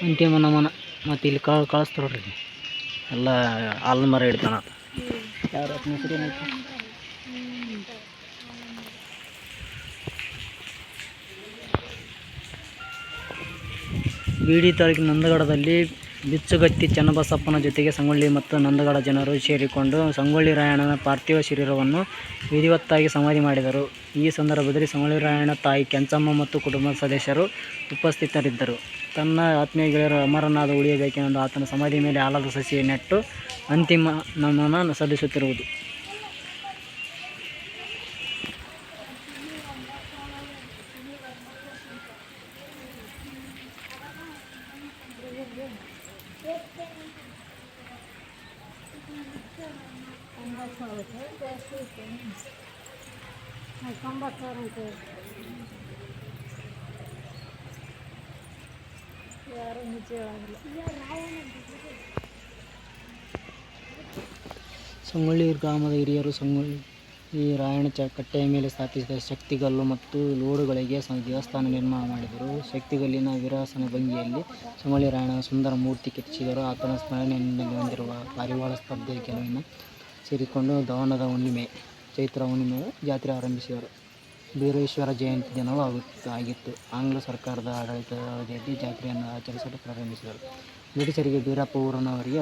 ಅಂತಿಮ ನಮನ. ಮತ್ತು ಇಲ್ಲಿ ಕಳಿಸ್ತಾರೆ ನೋಡ್ರಿ ಎಲ್ಲ ಆಲದ ಮರ ಇಡ್ತಾನ ಯಾರು ಹೆಸರು ಏನೈತಿ ಬೀಡಿ ತಾಲೂಕಿನ ನಂದಗಡದಲ್ಲಿ ಬಿಚ್ಚುಗತ್ತಿ ಚನ್ನಬಸಪ್ಪನ ಜೊತೆಗೆ ಸಂಗೊಳ್ಳಿ ಮತ್ತು ನಂದಗಡ ಜನರು ಸೇರಿಕೊಂಡು ಸಂಗೊಳ್ಳಿ ರಾಯಣ್ಣನ ಪಾರ್ಥಿವ ಶರೀರವನ್ನು ವಿಧಿವತ್ತಾಗಿ ಸಮಾಧಿ ಮಾಡಿದರು. ಈ ಸಂದರ್ಭದಲ್ಲಿ ಸಂಗೊಳ್ಳಿ ರಾಯಣ್ಣ ತಾಯಿ ಕೆಂಚಮ್ಮ ಮತ್ತು ಕುಟುಂಬದ ಸದಸ್ಯರು ಉಪಸ್ಥಿತರಿದ್ದರು. ತನ್ನ ಆತ್ಮೀಯ ಗೆಳೆಯರು ಅಮರನಾದ ಉಳಿಯಬೇಕೆಂದು ಆತನ ಸಮಾಧಿ ಮೇಲೆ ಆಲದ ಸಸಿ ನೆಟ್ಟು ಅಂತಿಮ ನಮನ ಸಲ್ಲಿಸುತ್ತಿರುವುದು. ಸಂಗೊಳ್ಳಿ ಗ್ರಾಮದ ಹಿರಿಯರು ಸಂಗೊಳ್ಳಿ ರಾಯಣ್ಣ ಕಟ್ಟೆಯ ಮೇಲೆ ಸ್ಥಾಪಿಸಿದ ಶಕ್ತಿಗಲ್ಲು ಮತ್ತು ಲೋಡುಗಳಿಗೆ ದೇವಸ್ಥಾನ ನಿರ್ಮಾಣ ಮಾಡಿದರು. ಶಕ್ತಿಗಲ್ಲಿನ ವೀರಾಸನ ಭಂಗಿಯಲ್ಲಿ ಸಂಗೊಳ್ಳಿ ರಾಯಣ್ಣನ ಸುಂದರ ಮೂರ್ತಿ ಕೆತ್ತಿಸಿದರು. ಆತನ ಸ್ಮರಣೆಯಲ್ಲಿ ಹೊಂದಿರುವ ಪಾರಿವಾಳ ಸ್ತಬ್ಧ ಗೆಲುವಿನ ಸೇರಿಕೊಂಡು ದವನದ ಹುಣ್ಣಿಮೆ ಚೈತ್ರ ಹುಣ್ಣಿಮೆ ಜಾತ್ರೆ ಆರಂಭಿಸಿದರು. ಬೀರೇಶ್ವರ ಜಯಂತಿ ದಿನವೂ ಆಗಿತ್ತು. ಆಂಗ್ಲ ಸರ್ಕಾರದ ಆಡಳಿತದ ಅವಧಿಯಲ್ಲಿ ಜಾತ್ರೆಯನ್ನು ಆಚರಿಸಲು ಪ್ರಾರಂಭಿಸಿದರು. ಬ್ರಿಟಿಷರಿಗೆ ಬೀರಪ್ಪ ಊರಿನವರಿಗೆ